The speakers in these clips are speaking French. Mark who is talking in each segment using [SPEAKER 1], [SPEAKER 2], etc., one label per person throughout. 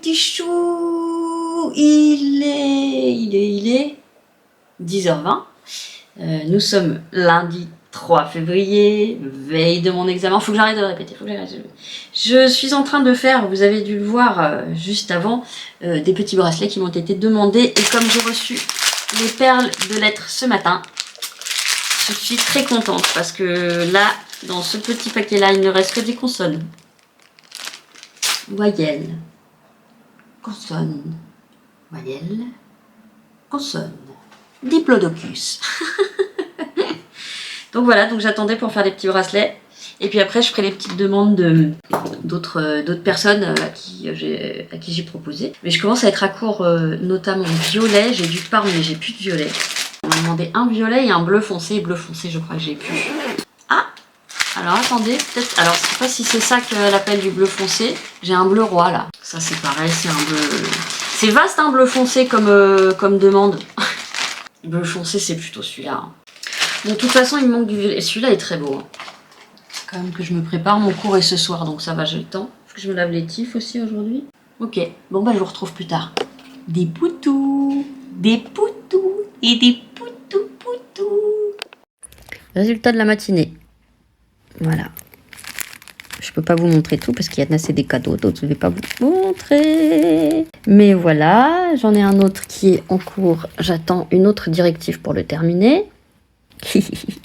[SPEAKER 1] petits choux, il est 10h20. Nous sommes lundi 3 février, veille de mon examen. Faut que j'arrête de le répéter, Je suis en train de faire, vous avez dû le voir juste avant, des petits bracelets qui m'ont été demandés. Et comme j'ai reçu les perles de lettres ce matin, je suis très contente parce que là, dans ce petit paquet-là, il ne reste que des consonnes. Voyelle, consonne, voyelle, consonne, diplodocus. Donc voilà, donc j'attendais pour faire des petits bracelets. Et puis après, je ferai les petites demandes d'autres personnes à qui j'ai proposé. Mais je commence à être à court, notamment violet. J'ai du parme, mais j'ai plus de violet. On m'a demandé un violet et un bleu foncé. Et bleu foncé, je crois que j'ai plus. Ah! Alors attendez, peut-être... Alors je sais pas si c'est ça qu'elle appelle du bleu foncé. J'ai un bleu roi là. Ça c'est pareil, c'est un bleu... C'est vaste un bleu foncé comme demande. Bleu foncé c'est plutôt celui-là. Bon, de toute façon il me manque du violet. Celui-là est très beau. C'est quand même que je me prépare. Mon cours est ce soir donc ça va, j'ai le temps. Faut que je me lave les tifs aussi aujourd'hui. Ok, bon bah je vous retrouve plus tard. Des poutous et des poutous. Résultat de la matinée. Voilà. Je peux pas vous montrer tout parce qu'il y en a c'est des cadeaux, d'autres je vais pas vous montrer. Mais voilà, j'en ai un autre qui est en cours. J'attends une autre directive pour le terminer.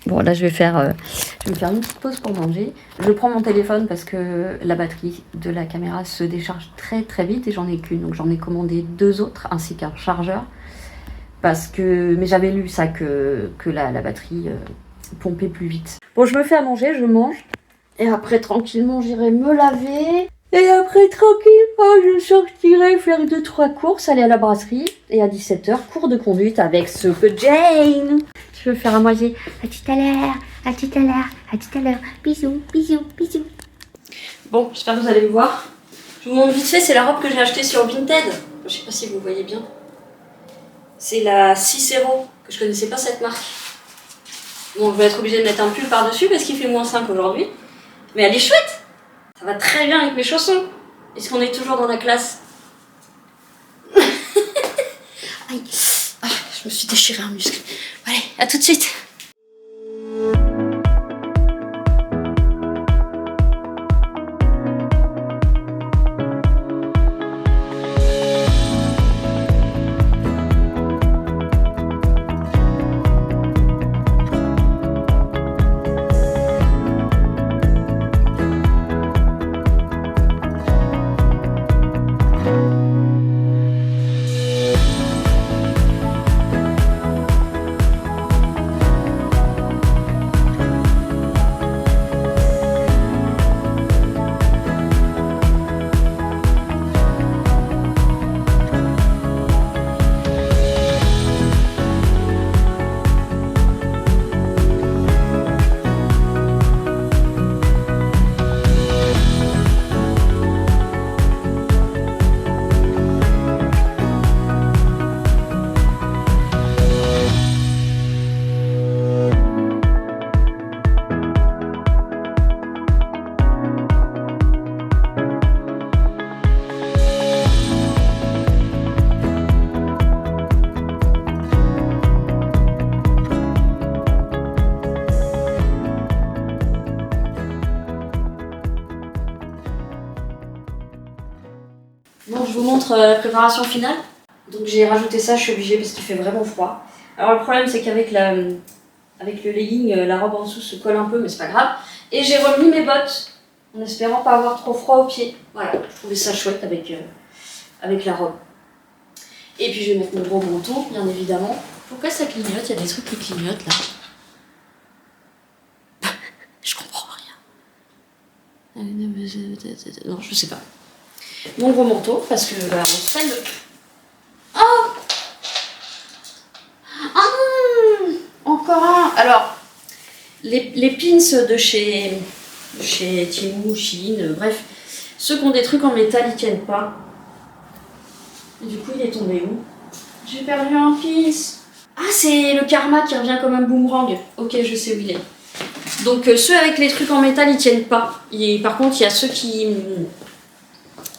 [SPEAKER 1] Bon là je vais me faire une petite pause pour manger. Je prends mon téléphone parce que la batterie de la caméra se décharge très vite et j'en ai qu'une. Donc j'en ai commandé 2 autres ainsi qu'un chargeur. Mais j'avais lu ça que la batterie pompait plus vite. Bon, je me fais à manger, je mange. Et après, tranquillement, j'irai me laver. Et après, tranquillement, je sortirai faire 2-3 courses, aller à la brasserie. Et à 17h, cours de conduite avec Super Jane. Je veux faire à manger. À tout à l'heure, à tout à l'heure, à tout à l'heure. Bisous. Bon, j'espère que vous allez me voir. Je vous montre vite fait, c'est la robe que j'ai achetée sur Vinted. Je sais pas si vous voyez bien. C'est la Cicero, que je connaissais pas cette marque. Bon, je vais être obligée de mettre un pull par-dessus parce qu'il fait -5 aujourd'hui. Mais elle est chouette. Ça va très bien avec mes chaussons. Est-ce qu'on est toujours dans la classe? Aïe. Ah, je me suis déchiré un muscle. Allez, à tout de suite. Bon, je vous montre la préparation finale. Donc j'ai rajouté ça, je suis obligée parce qu'il fait vraiment froid. Alors le problème c'est qu'avec avec le legging, la robe en dessous se colle un peu, mais c'est pas grave. Et j'ai remis mes bottes en espérant pas avoir trop froid aux pieds. Voilà, je trouvais ça chouette avec la robe. Et puis je vais mettre mon gros manteau, bien évidemment. Pourquoi ça clignote? Il y a des trucs qui clignotent là. Je comprends rien. Non, je sais pas. Mon gros manteau, parce que on se fait le... Oh! Ah! Encore un! Alors, les pins de chez Temu, Shein, bref, ceux qui ont des trucs en métal, ils tiennent pas. Et du coup, il est tombé où? J'ai perdu un pins! Ah, c'est le karma qui revient comme un boomerang. Ok, je sais où il est. Donc, ceux avec les trucs en métal, ils tiennent pas. Par contre, il y a ceux qui...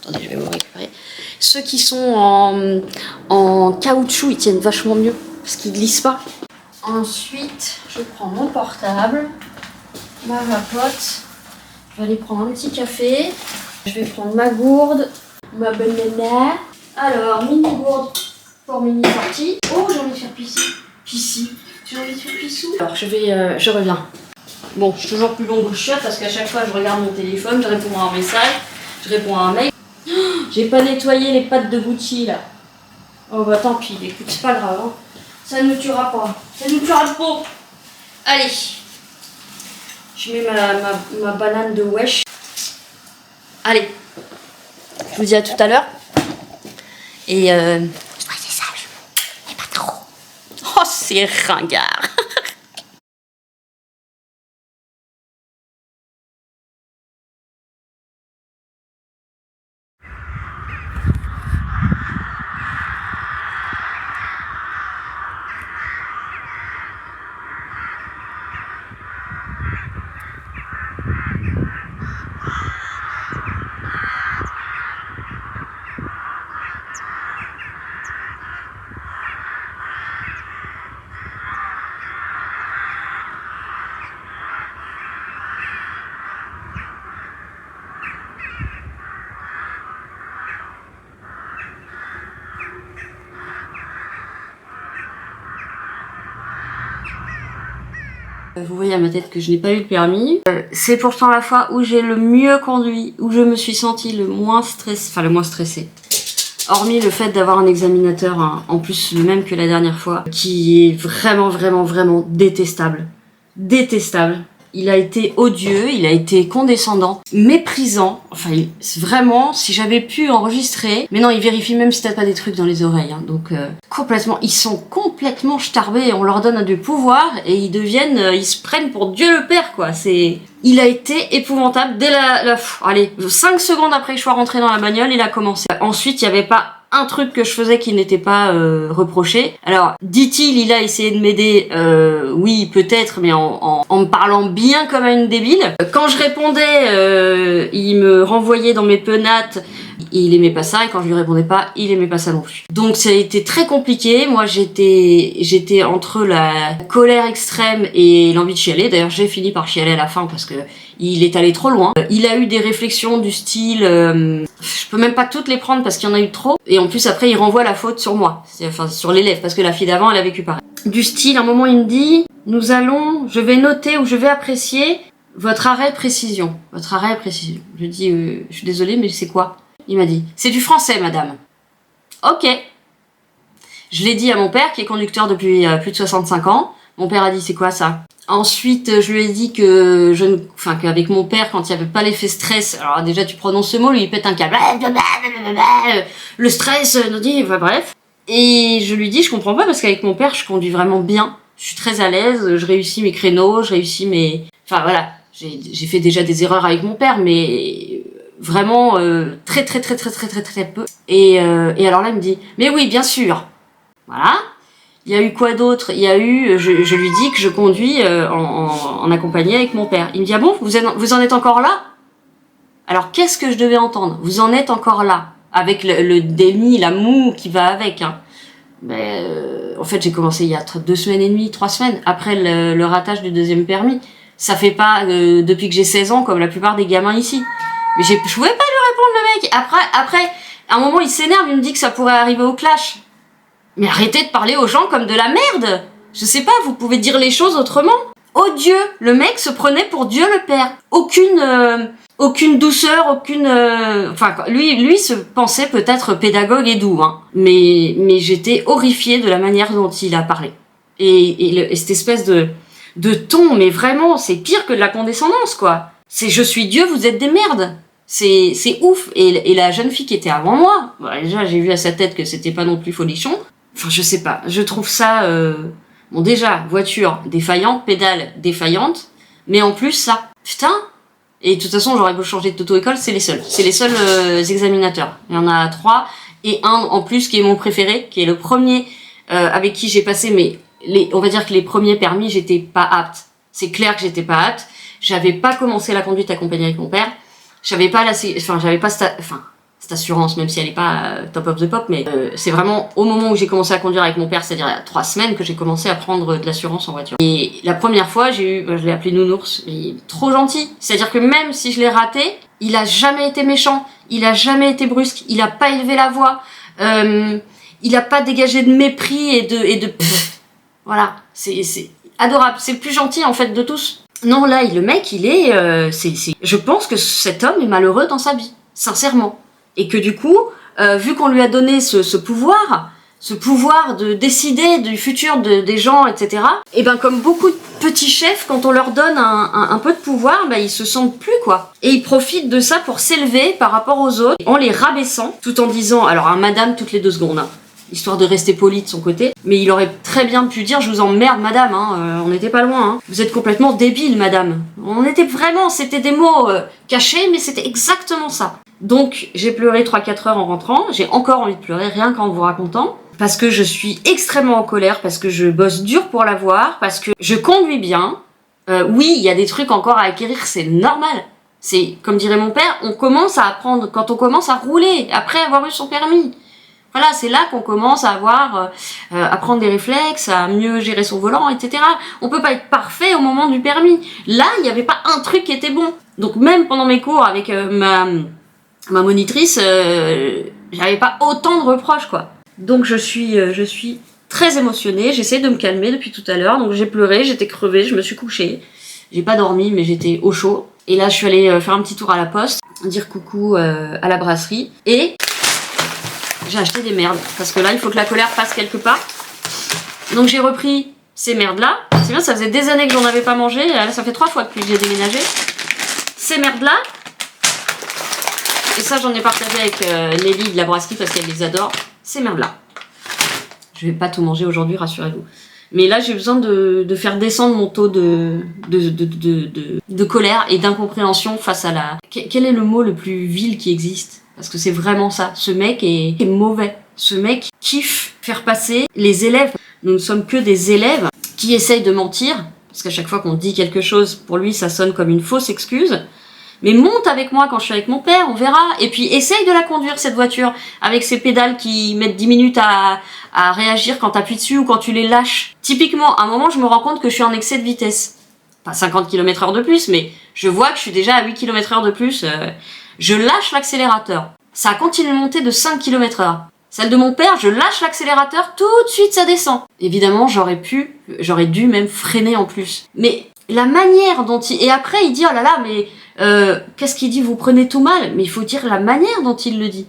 [SPEAKER 1] Attendez, je vais vous récupérer. Ceux qui sont en caoutchouc, ils tiennent vachement mieux parce qu'ils glissent pas. Ensuite, je prends mon portable, ma vapote. Je vais aller prendre un petit café. Je vais prendre ma gourde, ma banana. Alors, mini gourde pour mini sortie. Oh, j'ai envie de faire pissi. J'ai envie de faire pissou. Alors, je reviens. Bon, je suis toujours plus longue que chiotte parce qu'à chaque fois, je regarde mon téléphone, je réponds à un message, je réponds à un mail. Oh, j'ai pas nettoyé les pattes de Gucci là. Oh bah tant pis, écoute, c'est pas grave. Hein. Ça ne nous tuera pas. Ça nous tuera pas. Allez. Je mets ma banane de wesh. Allez. Je vous dis à tout à l'heure. Et soyez sages. Mais pas trop. Oh, c'est ringard. Vous voyez à ma tête que je n'ai pas eu le permis. C'est pourtant la fois où j'ai le mieux conduit, où je me suis sentie le moins stressée. Hormis le fait d'avoir un examinateur, hein, en plus le même que la dernière fois, qui est vraiment détestable. Détestable. Il a été odieux, il a été condescendant, méprisant. Enfin, vraiment, si j'avais pu enregistrer... Mais non, il vérifie même si t'as pas des trucs dans les oreilles. Hein, donc, complètement... Ils sont complètement starbés. On leur donne du pouvoir et ils deviennent... ils se prennent pour Dieu le Père, quoi. C'est... Il a été épouvantable. Dès allez, 5 secondes après que je sois rentrée dans la bagnole, il a commencé. Ensuite, il n'y avait pas un truc que je faisais qui n'était pas reproché. Alors, dit-il, il a essayé de m'aider, oui, peut-être, mais en me parlant bien comme à une débile. Quand je répondais, il me renvoyait dans mes penates, et il aimait pas ça, et quand je lui répondais pas, il aimait pas ça non plus. Donc ça a été très compliqué. Moi, j'étais entre la colère extrême et l'envie de chialer. D'ailleurs, j'ai fini par chialer à la fin parce que il est allé trop loin. Il a eu des réflexions du style... je peux même pas toutes les prendre parce qu'il y en a eu trop. Et en plus, après, il renvoie la faute sur moi. Enfin, sur l'élève, parce que la fille d'avant, elle a vécu pareil. Du style, à un moment, il me dit... je vais noter ou je vais apprécier votre arrêt précision. Votre arrêt précision. Je dis, je suis désolée, mais c'est quoi? Il m'a dit, c'est du français, madame. Ok. Je l'ai dit à mon père, qui est conducteur depuis plus de 65 ans. Mon père a dit, c'est quoi ça? Ensuite, je lui ai dit que qu'avec mon père, quand il n'y avait pas l'effet stress, alors déjà tu prononces ce mot, lui il pète un câble. Le stress, nous dit, enfin, bref. Et je lui dis, je comprends pas parce qu'avec mon père, je conduis vraiment bien. Je suis très à l'aise, je réussis mes créneaux, je réussis mes... Enfin voilà, j'ai fait déjà des erreurs avec mon père, mais vraiment très peu. Et alors là, il me dit, mais oui, bien sûr. Voilà. Il y a eu quoi d'autre? Il y a eu, je lui dis que je conduis en accompagné avec mon père. Il me dit, ah bon, vous en êtes encore là? Alors qu'est-ce que je devais entendre? Vous en êtes encore là? Avec le déni, la moue qui va avec. Hein. Mais, en fait, j'ai commencé il y a 2 semaines et demie, 3 semaines, après le ratage du 2e permis. Ça fait pas depuis que j'ai 16 ans, comme la plupart des gamins ici. Mais je pouvais pas lui répondre, le mec. Après, à un moment, il s'énerve, il me dit que ça pourrait arriver au clash. Mais arrêtez de parler aux gens comme de la merde. Je sais pas, vous pouvez dire les choses autrement. Oh Dieu, le mec se prenait pour Dieu le Père. Aucune douceur, enfin, lui se pensait peut-être pédagogue et doux, hein. Mais j'étais horrifiée de la manière dont il a parlé. Et cette espèce de ton, mais vraiment, c'est pire que de la condescendance, quoi. C'est je suis Dieu, vous êtes des merdes. C'est ouf. Et la jeune fille qui était avant moi, bon, déjà j'ai vu à sa tête que c'était pas non plus folichon. Enfin, je sais pas, je trouve ça... Bon, déjà, voiture défaillante, pédale défaillante, mais en plus, ça. Putain. Et de toute façon, j'aurais beau changer d'auto-école, c'est les seuls. C'est les seuls examinateurs. Il y en a 3, et un en plus qui est mon préféré, qui est le premier avec qui j'ai passé, mais on va dire que les premiers permis, j'étais pas apte. C'est clair que j'étais pas apte. J'avais pas commencé la conduite accompagnée avec mon père. J'avais pas cette assurance, même si elle n'est pas top of the pop, mais c'est vraiment au moment où j'ai commencé à conduire avec mon père, c'est-à-dire il y a 3 semaines, que j'ai commencé à prendre de l'assurance en voiture. Et la première fois, je l'ai appelé Nounours, il est trop gentil. C'est-à-dire que même si je l'ai raté, il a jamais été méchant, il a jamais été brusque, il a pas élevé la voix, il a pas dégagé de mépris et de voilà, c'est adorable, c'est le plus gentil en fait de tous. Non, là, le mec, il est, je pense que cet homme est malheureux dans sa vie, sincèrement. Et que du coup, vu qu'on lui a donné ce pouvoir de décider du futur des gens, etc., et ben comme beaucoup de petits chefs, quand on leur donne un peu de pouvoir, ben ils se sentent plus, quoi. Et ils profitent de ça pour s'élever par rapport aux autres, en les rabaissant, tout en disant, alors un madame toutes les 2 secondes, hein, histoire de rester poli de son côté, mais il aurait très bien pu dire, je vous emmerde madame, hein, on n'était pas loin, hein. Vous êtes complètement débile madame. On était vraiment, c'était des mots cachés, mais c'était exactement ça. Donc j'ai pleuré 3-4 heures en rentrant, j'ai encore envie de pleurer rien qu'en vous racontant, parce que je suis extrêmement en colère, parce que je bosse dur pour l'avoir, parce que je conduis bien. Oui, il y a des trucs encore à acquérir, c'est normal. C'est, comme dirait mon père, on commence à apprendre quand on commence à rouler, après avoir eu son permis. Voilà, c'est là qu'on commence à à prendre des réflexes, à mieux gérer son volant, etc. On peut pas être parfait au moment du permis. Là, il n'y avait pas un truc qui était bon. Donc même pendant mes cours avec ma monitrice, j'avais pas autant de reproches, quoi. Donc je suis très émotionnée, j'essaie de me calmer depuis tout à l'heure, donc j'ai pleuré, j'étais crevée, je me suis couchée. J'ai pas dormi, mais j'étais au chaud. Et là, je suis allée faire un petit tour à la poste, dire coucou à la brasserie, et j'ai acheté des merdes, parce que là, il faut que la colère passe quelque part. Donc j'ai repris ces merdes-là. C'est bien, ça faisait des années que j'en avais pas mangé, là, ça fait 3 fois depuis que j'ai déménagé. Ces merdes-là, et ça, j'en ai partagé avec Nelly de la brasserie parce qu'elle les adore. Ces merdes-là. Je vais pas tout manger aujourd'hui, rassurez-vous. Mais là, j'ai besoin de faire descendre mon taux de colère et d'incompréhension face à la... Quel est le mot le plus vil qui existe? Parce que c'est vraiment ça. Ce mec est mauvais. Ce mec kiffe faire passer les élèves. Nous ne sommes que des élèves qui essayent de mentir. Parce qu'à chaque fois qu'on dit quelque chose, pour lui, ça sonne comme une fausse excuse. Mais monte avec moi quand je suis avec mon père, on verra. Et puis essaye de la conduire, cette voiture, avec ses pédales qui mettent 10 minutes à réagir quand t'appuies dessus ou quand tu les lâches. Typiquement, à un moment, je me rends compte que je suis en excès de vitesse. Pas 50 km/h de plus, mais je vois que je suis déjà à 8 km/h de plus. Je lâche l'accélérateur. Ça a continué de monter de 5 km/h. Celle de mon père, je lâche l'accélérateur, tout de suite ça descend. Évidemment, j'aurais dû même freiner en plus. Mais la manière dont il... Et après, il dit, oh là là, mais... qu'est-ce qu'il dit? Vous prenez tout mal, mais il faut dire la manière dont il le dit.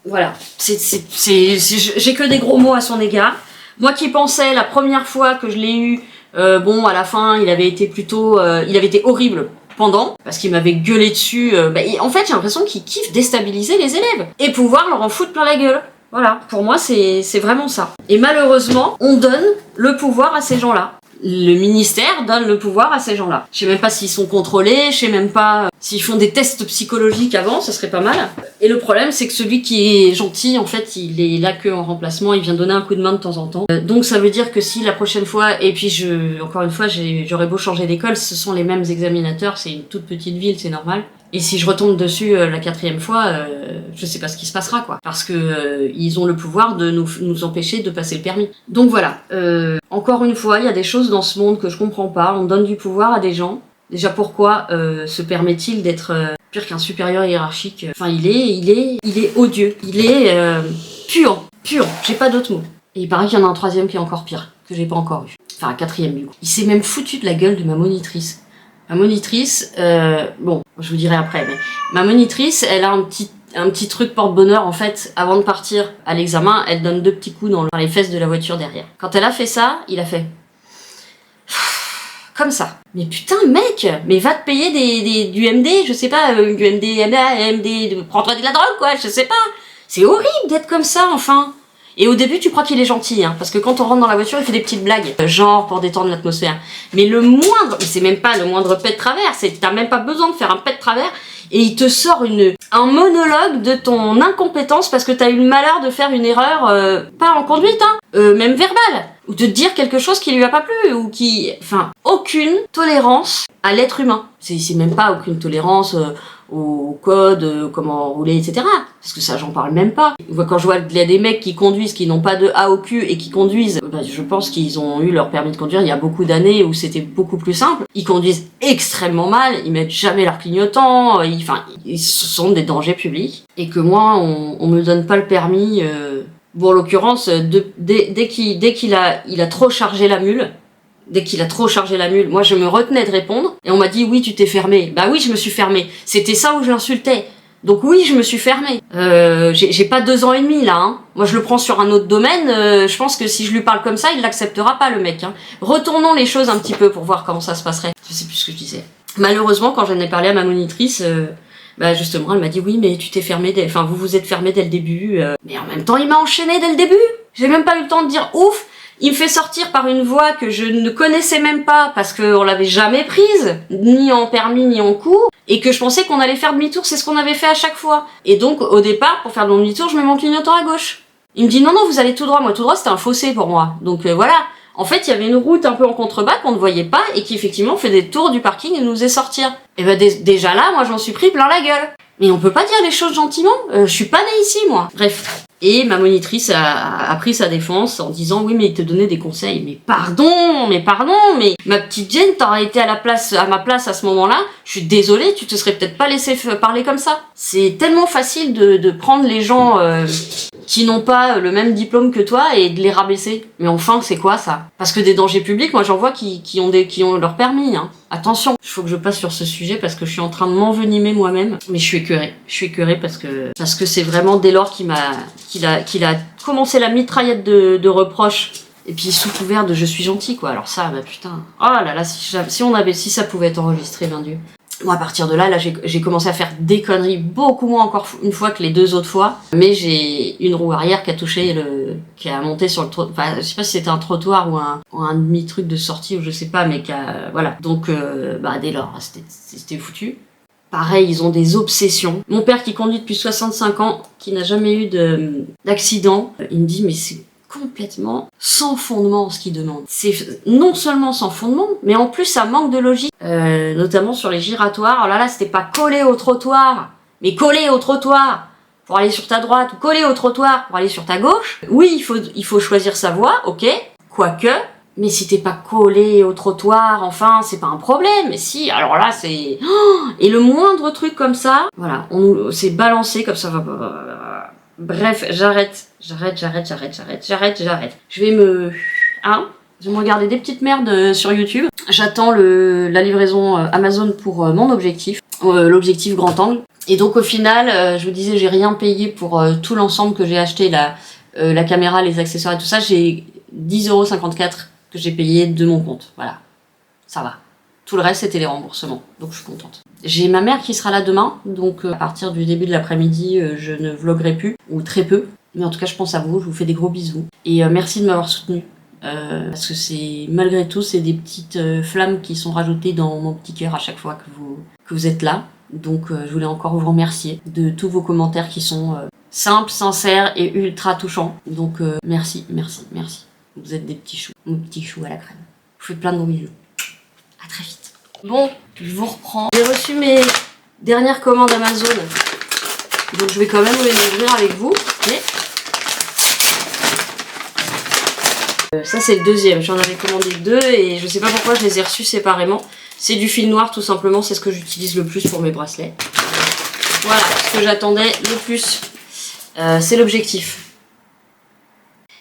[SPEAKER 1] Voilà. J'ai que des gros mots à son égard. Moi qui pensais la première fois que je l'ai eu, bon, à la fin, il avait été horrible pendant, parce qu'il m'avait gueulé dessus. En fait, j'ai l'impression qu'il kiffe déstabiliser les élèves et pouvoir leur en foutre plein la gueule. Voilà. Pour moi, c'est vraiment ça. Et malheureusement, on donne le pouvoir à ces gens-là. Le ministère donne le pouvoir à ces gens-là. Je sais même pas s'ils sont contrôlés, je sais même pas s'ils font des tests psychologiques avant, ça serait pas mal. Et le problème, c'est que celui qui est gentil, en fait, il est là que en remplacement, il vient donner un coup de main de temps en temps. Donc ça veut dire que si la prochaine fois, et puis encore une fois, j'aurais beau changer d'école, ce sont les mêmes examinateurs, c'est une toute petite ville, c'est normal. Et si je retombe dessus la 4e fois, je sais pas ce qui se passera, quoi. Parce que ils ont le pouvoir de nous empêcher de passer le permis. Donc voilà. Encore une fois, il y a des choses dans ce monde que je comprends pas. On donne du pouvoir à des gens. Déjà, pourquoi se permet-il d'être pire qu'un supérieur hiérarchique? Enfin, il est odieux. Il est pur. J'ai pas d'autres mots. Et il paraît qu'il y en a un 3e qui est encore pire, que j'ai pas encore eu. Enfin, un 4e du coup. Il s'est même foutu de la gueule de ma monitrice. Ma monitrice, bon, je vous dirai après, mais ma monitrice, elle a un petit truc porte-bonheur, en fait, avant de partir à l'examen, elle donne 2 petits coups dans les fesses de la voiture derrière. Quand elle a fait ça, il a fait... Comme ça. Mais putain, mec, mais va te payer du MD, je sais pas, du MD, prends-toi de la drogue, quoi, je sais pas. C'est horrible d'être comme ça, enfin. Et au début, tu crois qu'il est gentil, hein, parce que quand on rentre dans la voiture, il fait des petites blagues, genre pour détendre l'atmosphère. Mais c'est même pas le moindre pet de travers, t'as même pas besoin de faire un pet de travers, et il te sort un monologue de ton incompétence parce que t'as eu le malheur de faire une erreur, pas en conduite, hein, même verbale, ou de dire quelque chose qui lui a pas plu, enfin, aucune tolérance à l'être humain. C'est même pas aucune tolérance au code, comment rouler, etc. Parce que ça, j'en parle même pas. Quand je vois qu'il y a des mecs qui conduisent, qui n'ont pas de A au cul et qui conduisent, bah, je pense qu'ils ont eu leur permis de conduire il y a beaucoup d'années où c'était beaucoup plus simple. Ils conduisent extrêmement mal, ils mettent jamais leur clignotant, ils sont des dangers publics. Et que moi, on me donne pas le permis. Bon, en l'occurrence, dès qu'il a trop chargé la mule, moi je me retenais de répondre et on m'a dit oui tu t'es fermé. Bah oui je me suis fermée. C'était ça où je l'insultais. Donc oui je me suis fermée. J'ai pas 2 ans et demi là. Hein. Moi je le prends sur un autre domaine. Je pense que si je lui parle comme ça il l'acceptera pas le mec. Hein. Retournons les choses un petit peu pour voir comment ça se passerait. Je sais plus ce que je disais. Malheureusement quand j'en ai parlé à ma monitrice. Bah justement elle m'a dit oui mais tu t'es fermé vous vous êtes fermé dès le début. Mais en même temps il m'a enchaîné dès le début. J'ai même pas eu le temps de dire ouf. Il me fait sortir par une voie que je ne connaissais même pas parce qu'on l'avait jamais prise, ni en permis ni en cours, et que je pensais qu'on allait faire demi-tour, c'est ce qu'on avait fait à chaque fois. Et donc au départ, pour faire demi-tour, je mets mon clignotant à gauche. Il me dit non, vous allez tout droit. Moi tout droit c'était un fossé pour moi. Donc voilà. En fait il y avait une route un peu en contrebas qu'on ne voyait pas et qui effectivement fait des tours du parking et nous faisait sortir. Et ben déjà là, moi j'en suis pris plein la gueule. Mais on peut pas dire les choses gentiment, je suis pas née ici moi. Bref. Et ma monitrice a pris sa défense en disant oui mais il te donnait des conseils. Mais pardon, mais ma petite Jen, t'aurais été à ma place à ce moment-là, je suis désolée, tu te serais peut-être pas laissé parler comme ça. C'est tellement facile de prendre les gens qui n'ont pas le même diplôme que toi et de les rabaisser. Mais enfin c'est quoi ça? Parce que des dangers publics, moi j'en vois qui ont leur permis. Hein. Attention, il faut que je passe sur ce sujet parce que je suis en train de m'envenimer moi-même. Mais je suis écœurée parce que c'est vraiment dès lors qu'il a commencé la mitraillette de reproches. Et puis sous couvert de je suis gentil quoi. Alors ça, bah putain. Oh là là, si ça pouvait être enregistré, ben Dieu. Bon, à partir de là, j'ai commencé à faire des conneries beaucoup moins encore une fois que les 2 autres fois. Mais j'ai une roue arrière qui a monté sur le trottoir. Enfin, je sais pas si c'était un trottoir ou un demi-truc de sortie ou je sais pas, mais voilà. Donc, dès lors, c'était foutu. Pareil, ils ont des obsessions. Mon père qui conduit depuis 65 ans, qui n'a jamais eu d'accident, il me dit mais c'est complètement sans fondement ce qu'il demande. C'est non seulement sans fondement, mais en plus ça manque de logique. Notamment sur les giratoires. Oh là là, c'était pas collé au trottoir, mais collé au trottoir pour aller sur ta droite ou collé au trottoir pour aller sur ta gauche. Oui, il faut choisir sa voie, ok, quoique. Mais si t'es pas collé au trottoir, enfin, c'est pas un problème. Mais si, alors là, c'est... Et le moindre truc comme ça, voilà, c'est balancé comme ça. Bref, j'arrête. Je vais me regarder des petites merdes sur YouTube. J'attends la livraison Amazon pour mon objectif, l'objectif grand angle. Et donc au final, je vous disais, j'ai rien payé pour tout l'ensemble que j'ai acheté, la caméra, les accessoires et tout ça. J'ai 10,54 € que j'ai payé de mon compte. Voilà, ça va. Tout le reste, c'était les remboursements. Donc je suis contente. J'ai ma mère qui sera là demain, donc à partir du début de l'après-midi, je ne vloggerai plus, ou très peu. Mais en tout cas, je pense à vous, je vous fais des gros bisous. Et merci de m'avoir soutenue. Parce que malgré tout, c'est des petites flammes qui sont rajoutées dans mon petit cœur à chaque fois que vous êtes là. Donc je voulais encore vous remercier de tous vos commentaires qui sont simples, sincères et ultra touchants. Donc merci. Vous êtes des petits choux, mon petit chou à la crème. Je vous fais plein de gros bisous. À très vite. Bon, je vous reprends. J'ai reçu mes dernières commandes Amazon. Donc je vais quand même les ouvrir avec vous. Okay. Ça c'est le deuxième. J'en avais commandé 2 et je sais pas pourquoi je les ai reçus séparément. C'est du fil noir tout simplement. C'est ce que j'utilise le plus pour mes bracelets. Voilà, ce que j'attendais le plus. C'est l'objectif.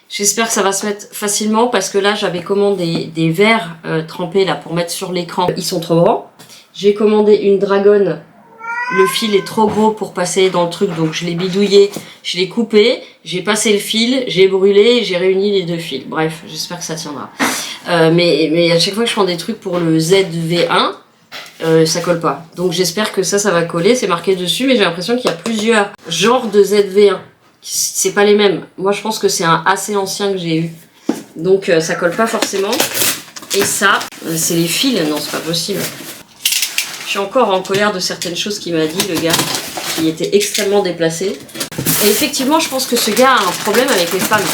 [SPEAKER 1] J'espère que ça va se mettre facilement parce que là j'avais commandé des verres trempés là pour mettre sur l'écran. Ils sont trop grands. J'ai commandé une dragonne. Le fil est trop gros pour passer dans le truc donc je l'ai bidouillé, je l'ai coupé, j'ai passé le fil, j'ai brûlé, j'ai réuni les 2 fils. Bref, j'espère que ça tiendra. Mais à chaque fois que je prends des trucs pour le ZV1, ça colle pas. Donc j'espère que ça va coller, c'est marqué dessus mais j'ai l'impression qu'il y a plusieurs genres de ZV1. C'est pas les mêmes. Moi je pense que c'est un assez ancien que j'ai eu. Donc ça colle pas forcément. Et ça, c'est les fils. Non, c'est pas possible. Je suis encore en colère de certaines choses qu'il m'a dit, le gars, qui était extrêmement déplacé. Et effectivement, je pense que ce gars a un problème avec les femmes.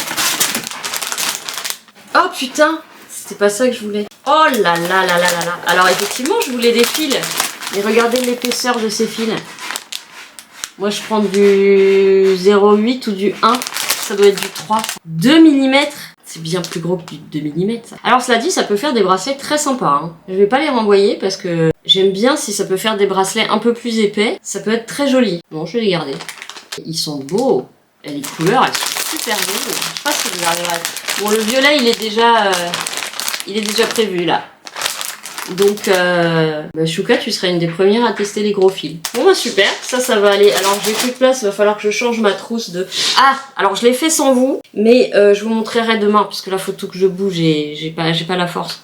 [SPEAKER 1] Oh putain, c'était pas ça que je voulais. Oh là là là là là là. Alors effectivement, je voulais des fils. Mais regardez l'épaisseur de ces fils. Moi je prends du 0,8 ou du 1. Ça doit être du 3. 2 mm. C'est bien plus gros que du 2 mm. Alors cela dit, ça peut faire des bracelets très sympas. Hein. Je vais pas les renvoyer parce que j'aime bien si ça peut faire des bracelets un peu plus épais. Ça peut être très joli. Bon, je vais les garder. Ils sont beaux. Et les couleurs, elles sont super belles. Je sais pas si vous arriverez. Bon, le violet, il est déjà prévu là. Donc, Chouka, tu seras une des premières à tester les gros fils. Bon, bah super, ça va aller. Alors, j'ai plus de place, il va falloir que je change ma trousse de... Ah, alors je l'ai fait sans vous, mais je vous montrerai demain, parce que là, faut tout que je bouge et j'ai pas la force.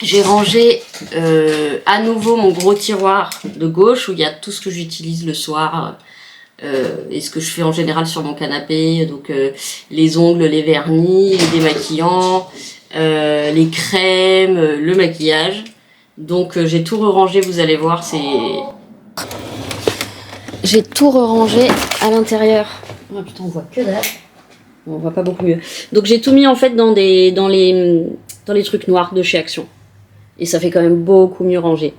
[SPEAKER 1] J'ai rangé à nouveau mon gros tiroir de gauche, où il y a tout ce que j'utilise le soir, et ce que je fais en général sur mon canapé, donc les ongles, les vernis, les démaquillants... les crèmes, le maquillage. Donc j'ai tout rangé, vous allez voir, c'est... J'ai tout rangé à l'intérieur. Oh putain, on voit que dalle. On voit pas beaucoup mieux. Donc j'ai tout mis en fait dans les trucs noirs de chez Action. Et ça fait quand même beaucoup mieux rangé.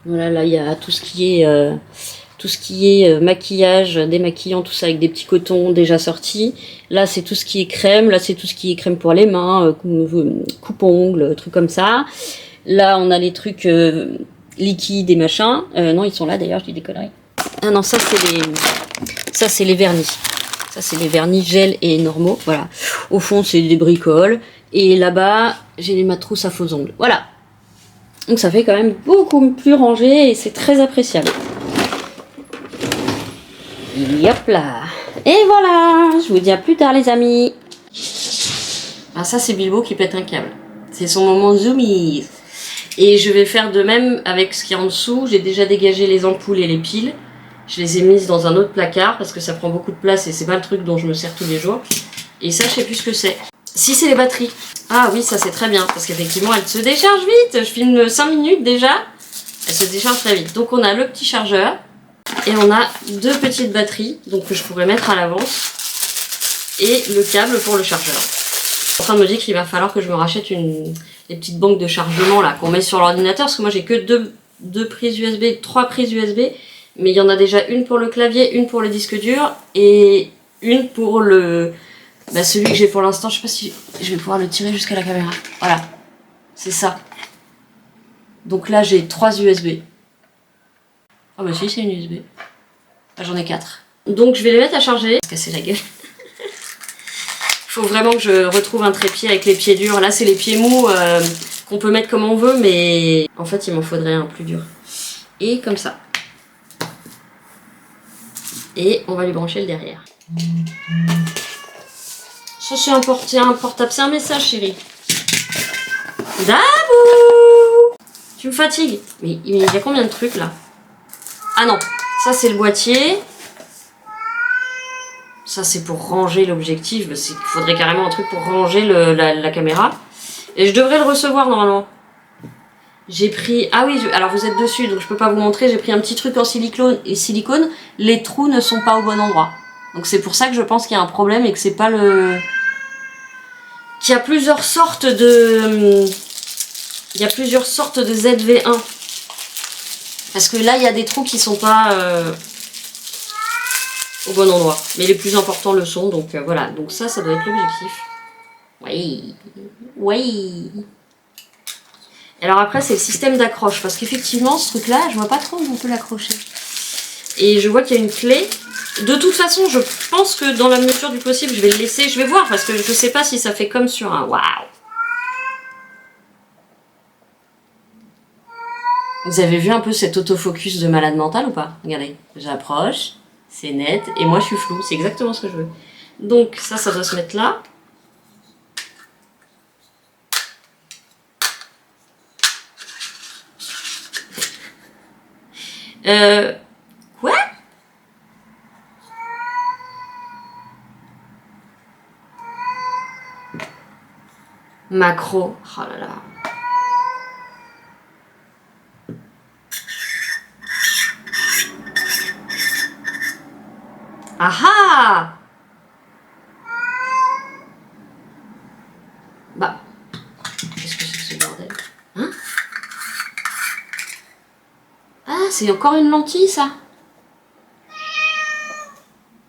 [SPEAKER 1] Voilà, là il y a tout ce qui est maquillage, démaquillant, tout ça avec des petits cotons déjà sortis. Là, c'est tout ce qui est crème. Là, c'est tout ce qui est crème pour les mains, coupe-ongles, trucs comme ça. Là, on a les trucs liquides et machins. Non, ils sont là d'ailleurs, je dis des conneries. Ah non, ça, c'est les vernis. Ça, c'est les vernis gel et normaux. Voilà. Au fond, c'est des bricoles. Et là-bas, j'ai ma trousse à faux ongles. Voilà. Donc, ça fait quand même beaucoup plus rangé et c'est très appréciable. Hop là. Et voilà, je vous dis à plus tard les amis. Ah ça c'est Bilbo qui pète un câble. C'est son moment zoomies. Et je vais faire de même avec ce qui est en dessous. J'ai déjà dégagé les ampoules et les piles. Je les ai mises dans un autre placard parce que ça prend beaucoup de place et c'est pas le truc dont je me sers tous les jours. Et ça je sais plus ce que c'est. Si c'est les batteries. Ah oui ça c'est très bien parce qu'effectivement elles se déchargent vite. Je filme 5 minutes déjà. Elles se déchargent très vite. Donc on a le petit chargeur. Et on a deux petites batteries, donc que je pourrais mettre à l'avance, et le câble pour le chargeur. Je suis en train de me dire qu'il va falloir que je me rachète des petites banques de chargement là qu'on met sur l'ordinateur, parce que moi j'ai que deux prises USB, 3 prises USB, mais il y en a déjà une pour le clavier, une pour le disque dur, et une pour celui que j'ai pour l'instant. Je sais pas si je vais pouvoir le tirer jusqu'à la caméra. Voilà, c'est ça. Donc là j'ai 3 USB. Ah bah si, c'est une USB. Ah, j'en ai 4. Donc je vais les mettre à charger. Se casser la gueule. Faut vraiment que je retrouve un trépied avec les pieds durs. Là c'est les pieds mous qu'on peut mettre comme on veut, mais en fait il m'en faudrait un plus dur. Et comme ça. Et on va lui brancher le derrière. Ça c'est un portable, c'est un message chérie. Dabou! Tu me fatigues. Mais il y a combien de trucs là? Ah non, ça c'est le boîtier. Ça c'est pour ranger l'objectif. Il faudrait carrément un truc pour ranger la caméra. Et je devrais le recevoir normalement. J'ai pris... Ah oui, alors vous êtes dessus donc je peux pas vous montrer. J'ai pris un petit truc en silicone. Les trous ne sont pas au bon endroit. Donc c'est pour ça que je pense qu'il y a un problème et que c'est pas le... Qu'il y a plusieurs sortes de... Il y a plusieurs sortes de ZV1. Parce que là, il y a des trous qui sont pas au bon endroit. Mais les plus importants le sont, donc voilà. Donc ça doit être l'objectif. Oui. Oui. Alors après, c'est le système d'accroche. Parce qu'effectivement, ce truc-là, je vois pas trop où on peut l'accrocher. Et je vois qu'il y a une clé. De toute façon, je pense que dans la mesure du possible, je vais le laisser. Je vais voir, parce que je sais pas si ça fait comme sur un... Waouh. Vous avez vu un peu cet autofocus de malade mental ou pas? Regardez, j'approche, c'est net, et moi je suis floue, c'est exactement ce que je veux. Donc ça doit se mettre là. Quoi? Macro, oh là là. Ah ah! Bah, qu'est-ce que c'est que ce bordel? Hein? Ah, c'est encore une lentille, ça?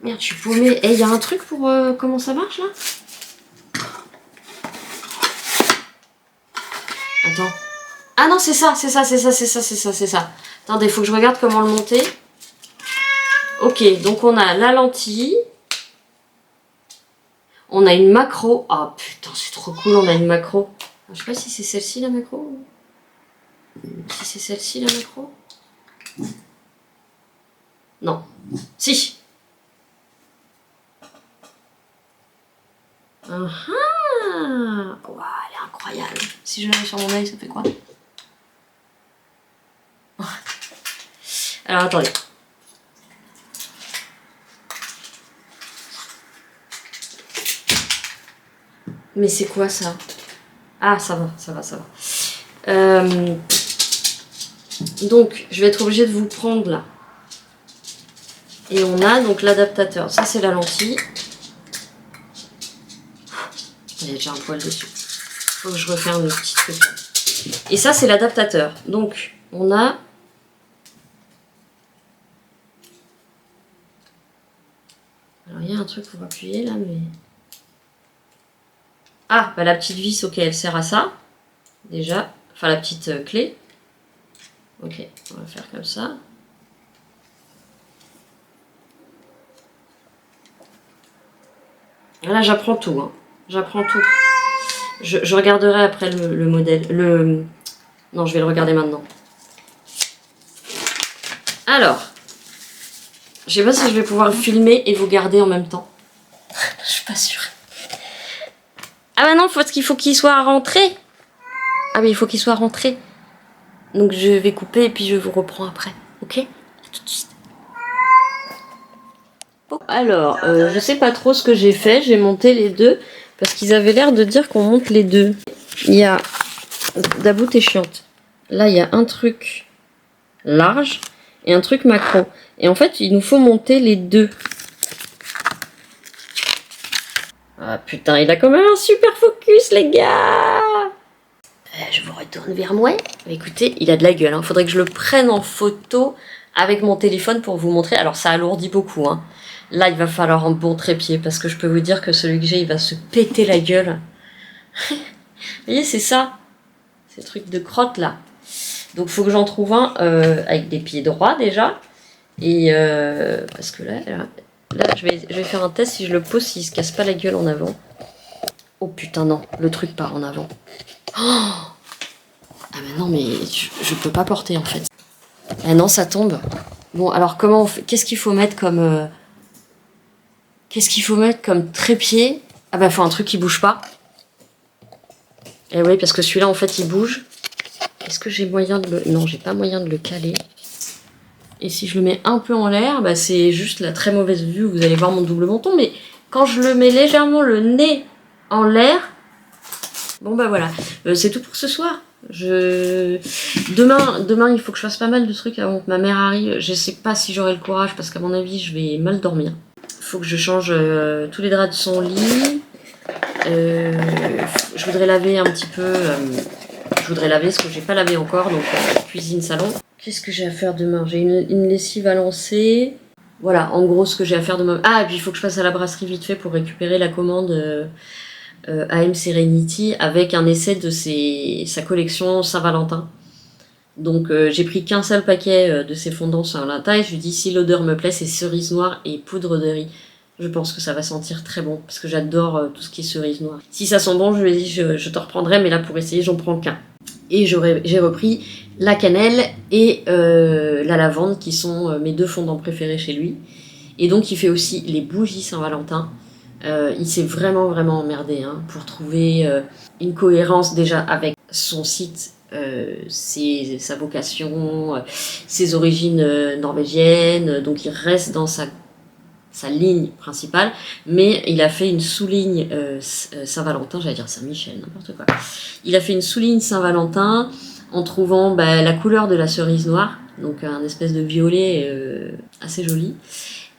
[SPEAKER 1] Merde, je suis paumée. Eh, il y a un truc pour comment ça marche là? Attends. Ah non, c'est ça. Attendez, faut que je regarde comment le monter. Ok, donc on a la lentille. On a une macro. Oh putain, c'est trop cool, on a une macro. Je sais pas si c'est celle-ci la macro. Si c'est celle-ci la macro. Non. Si. Ah ah. Wow, elle est incroyable. Si je la mets sur mon œil, ça fait quoi? Alors attendez. Mais c'est quoi ça? Ah, ça va. Donc, je vais être obligée de vous prendre là. Et on a donc l'adaptateur. Ça, c'est la lentille. Il y a déjà un poil dessus. Faut que je referme le petit truc là. Et ça, c'est l'adaptateur. Donc, on a... Alors, il y a un truc pour appuyer là, mais... Ah, bah la petite vis, ok, elle sert à ça. Déjà. Enfin, la petite clé. Ok, on va faire comme ça. Là, j'apprends tout. Hein. J'apprends tout. Je regarderai après le modèle. Non, je vais le regarder maintenant. Alors, je sais pas si je vais pouvoir le filmer et vous garder en même temps. Je suis pas sûre. Ah bah non, il faut qu'il soit rentré. Ah mais il faut qu'il soit rentré. Donc je vais couper et puis je vous reprends après. Ok? À tout de suite. Alors, je sais pas trop ce que j'ai fait. J'ai monté les deux parce qu'ils avaient l'air de dire qu'on monte les deux. Il y a... Dabou, t'es chiante. Là, il y a un truc large et un truc macro. Et en fait, il nous faut monter les deux. Ah putain, il a quand même un super focus, les gars! Je vous retourne vers moi. Écoutez, il a de la gueule. Hein. Faudrait que je le prenne en photo avec mon téléphone pour vous montrer. Alors, ça alourdit beaucoup. Hein. Là, il va falloir un bon trépied parce que je peux vous dire que celui que j'ai, il va se péter la gueule. Vous voyez, c'est ça. Ces trucs de crotte, là. Donc, il faut que j'en trouve un avec des pieds droits, déjà. Et parce que là je vais faire un test si je le pose, s'il se casse pas la gueule en avant. Oh putain, non. Le truc part en avant. Oh ah mais non, mais je peux pas porter, en fait. Ah non, ça tombe. Bon, alors, comment on fait? Qu'est-ce qu'il faut mettre comme... Qu'est-ce qu'il faut mettre comme trépied? Ah bah, faut un truc qui bouge pas. Eh oui, parce que celui-là, en fait, il bouge. Est-ce que j'ai moyen de le... Non, j'ai pas moyen de le caler. Et si je le mets un peu en l'air, bah c'est juste la très mauvaise vue. Vous allez voir mon double menton. Mais quand je le mets légèrement le nez en l'air... Bon bah voilà. C'est tout pour ce soir. Demain, il faut que je fasse pas mal de trucs avant que ma mère arrive. Je sais pas si j'aurai le courage parce qu'à mon avis, je vais mal dormir. Faut que je change tous les draps de son lit. Je voudrais laver un petit peu. Je voudrais laver ce que j'ai pas lavé encore. Donc cuisine, salon. Qu'est-ce que j'ai à faire demain? J'ai une lessive à lancer. Voilà, en gros, ce que j'ai à faire demain. Ah, et puis il faut que je passe à la brasserie vite fait pour récupérer la commande AM Serenity avec un essai de sa collection Saint-Valentin. Donc j'ai pris qu'un seul paquet de ces fondants Saint-Valentin et je lui dis si l'odeur me plaît, c'est cerise noire et poudre de riz. Je pense que ça va sentir très bon parce que j'adore tout ce qui est cerise noire. Si ça sent bon, je lui ai dit je te reprendrai, mais là pour essayer, j'en prends qu'un. Et j'ai repris la cannelle et la lavande qui sont mes deux fondants préférés chez lui. Et donc il fait aussi les bougies Saint-Valentin. Il s'est vraiment emmerdé hein, pour trouver une cohérence déjà avec son site, sa vocation, ses origines norvégiennes. Donc il reste dans sa ligne principale, mais il a fait une sous-ligne Saint-Valentin, j'allais dire Saint-Michel, n'importe quoi. Il a fait une sous-ligne Saint-Valentin en trouvant la couleur de la cerise noire, donc un espèce de violet assez joli.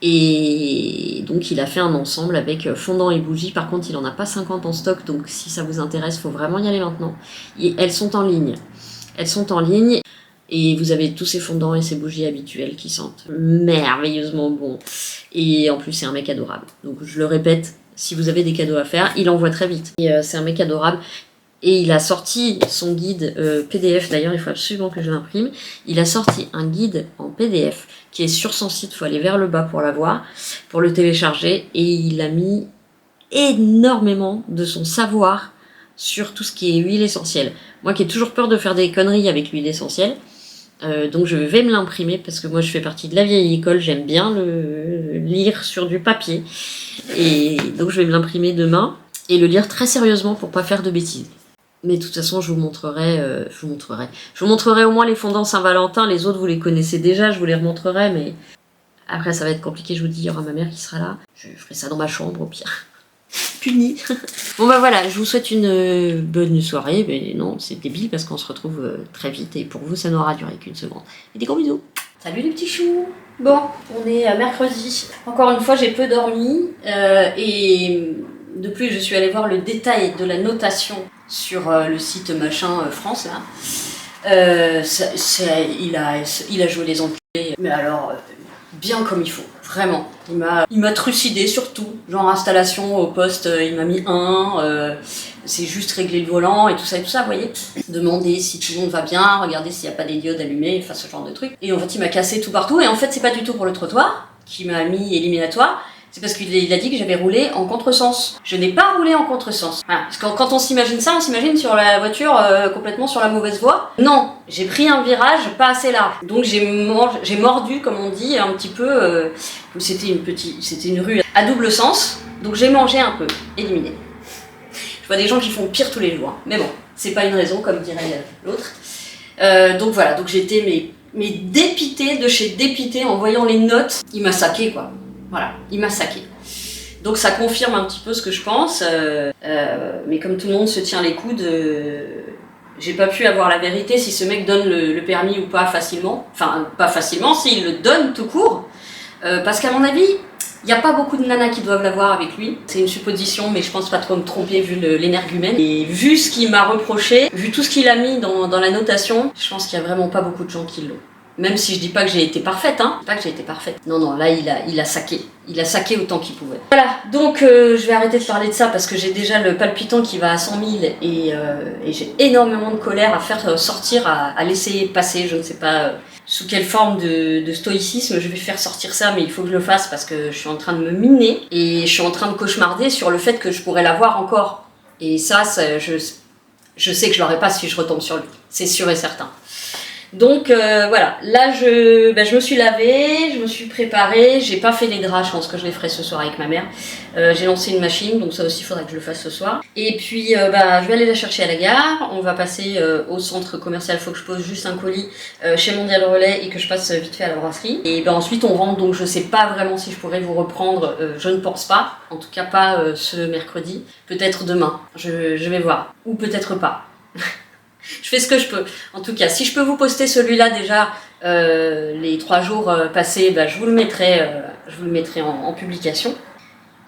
[SPEAKER 1] Et donc il a fait un ensemble avec fondant et bougies. Par contre, il en a pas 50 en stock, donc si ça vous intéresse, faut vraiment y aller maintenant. Et elles sont en ligne. Et vous avez tous ces fondants et ces bougies habituelles qui sentent merveilleusement bon. Et en plus, c'est un mec adorable. Donc je le répète, si vous avez des cadeaux à faire, il envoie très vite. Et c'est un mec adorable. Et il a sorti son guide PDF, d'ailleurs il faut absolument que je l'imprime. Il a sorti un guide en PDF qui est sur son site, il faut aller vers le bas pour l'avoir, pour le télécharger. Et il a mis énormément de son savoir sur tout ce qui est huile essentielle. Moi qui ai toujours peur de faire des conneries avec l'huile essentielle, donc je vais me l'imprimer parce que moi je fais partie de la vieille école, j'aime bien le lire sur du papier. Et donc je vais me l'imprimer demain et le lire très sérieusement pour pas faire de bêtises. Mais de toute façon, je vous montrerai au moins les fondants Saint-Valentin. Les autres, vous les connaissez déjà, je vous les remontrerai, mais après, ça va être compliqué, je vous dis, il y aura ma mère qui sera là. Je ferai ça dans ma chambre, au pire. Puni. Bon bah voilà, je vous souhaite une bonne soirée, mais non, c'est débile parce qu'on se retrouve très vite, et pour vous, ça n'aura duré qu'une seconde. Et des gros bisous. Salut les petits choux. Bon, on est mercredi. Encore une fois, j'ai peu dormi, et de plus, je suis allée voir le détail de la notation sur le site machin France là. Il a joué les enculés, mais alors bien comme il faut, vraiment. Il m'a trucidé surtout, genre installation au poste, il m'a mis c'est juste régler le volant et tout ça, vous voyez. Demander si tout le monde va bien, regarder s'il n'y a pas des diodes allumées, enfin ce genre de truc. Et en fait il m'a cassé tout partout, et en fait c'est pas du tout pour le trottoir qui m'a mis éliminatoire. C'est parce qu'il a dit que j'avais roulé en contresens. Je n'ai pas roulé en contresens. Voilà. Parce que quand on s'imagine ça, on s'imagine sur la voiture complètement sur la mauvaise voie. Non, j'ai pris un virage pas assez large. Donc j'ai mordu, comme on dit, un petit peu. C'était une rue à double sens. Donc j'ai mangé un peu, éliminé. Je vois des gens qui font pire tous les jours. Hein. Mais bon, c'est pas une raison, comme dirait l'autre. Donc voilà, donc j'étais mais dépitée de chez dépitée en voyant les notes. Il m'a saqué quoi. Voilà, il m'a saqué. Donc ça confirme un petit peu ce que je pense, mais comme tout le monde se tient les coudes, j'ai pas pu avoir la vérité si ce mec donne le permis ou pas facilement. Enfin, pas facilement, s'il le donne tout court, parce qu'à mon avis, il n'y a pas beaucoup de nanas qui doivent l'avoir avec lui. C'est une supposition, mais je pense pas trop me tromper vu l'énergumène. Et vu ce qu'il m'a reproché, vu tout ce qu'il a mis dans la notation, je pense qu'il y a vraiment pas beaucoup de gens qui l'ont. Même si je dis pas que j'ai été parfaite, hein. Pas que j'ai été parfaite. Non, non, là, il a saqué. Il a saqué autant qu'il pouvait. Voilà, donc je vais arrêter de parler de ça parce que j'ai déjà le palpitant qui va à 100 000 et j'ai énormément de colère à faire sortir, à laisser passer. Je ne sais pas sous quelle forme de stoïcisme je vais faire sortir ça, mais il faut que je le fasse parce que je suis en train de me miner et je suis en train de cauchemarder sur le fait que je pourrais l'avoir encore. Et ça je sais que je l'aurai pas si je retombe sur lui. C'est sûr et certain. Donc voilà, là je me suis lavée, je me suis préparée, j'ai pas fait les draps, je pense que je les ferai ce soir avec ma mère. J'ai lancé une machine, donc ça aussi il faudra que je le fasse ce soir. Et puis je vais aller la chercher à la gare, on va passer au centre commercial, faut que je pose juste un colis chez Mondial Relais et que je passe vite fait à la brasserie. Et ensuite on rentre, donc je sais pas vraiment si je pourrais vous reprendre, je ne pense pas, en tout cas pas ce mercredi, peut-être demain, je vais voir, ou peut-être pas. Je fais ce que je peux. En tout cas, si je peux vous poster celui-là déjà, les 3 jours passés, je vous le mettrai en publication.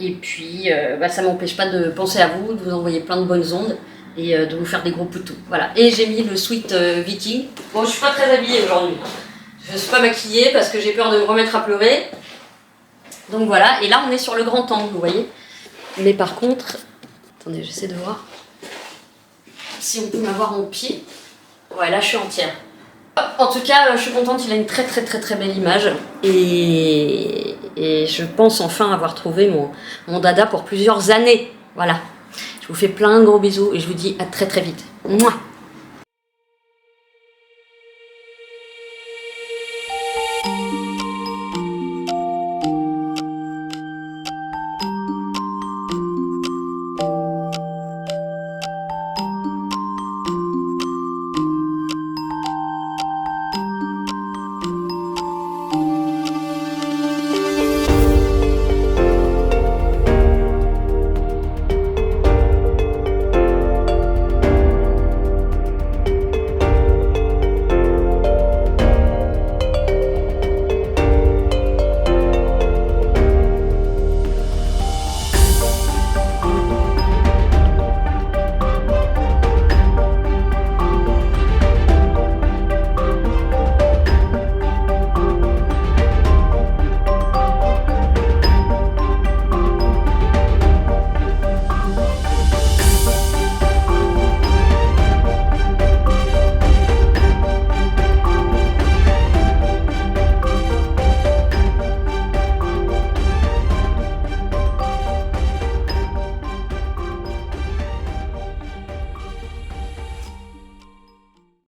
[SPEAKER 1] Et puis, ça m'empêche pas de penser à vous, de vous envoyer plein de bonnes ondes et de vous faire des gros poutous. Voilà. Et j'ai mis le sweat Viking. Bon, je suis pas très habillée aujourd'hui. Je suis pas maquillée parce que j'ai peur de me remettre à pleurer. Donc voilà. Et là, on est sur le grand angle, vous voyez. Mais par contre, attendez, j'essaie de voir. Si on peut m'avoir mon pied. Ouais, là je suis entière. En tout cas, je suis contente, il a une très très très très belle image. Et je pense enfin avoir trouvé mon dada pour plusieurs années. Voilà. Je vous fais plein de gros bisous et je vous dis à très très vite. Mouah.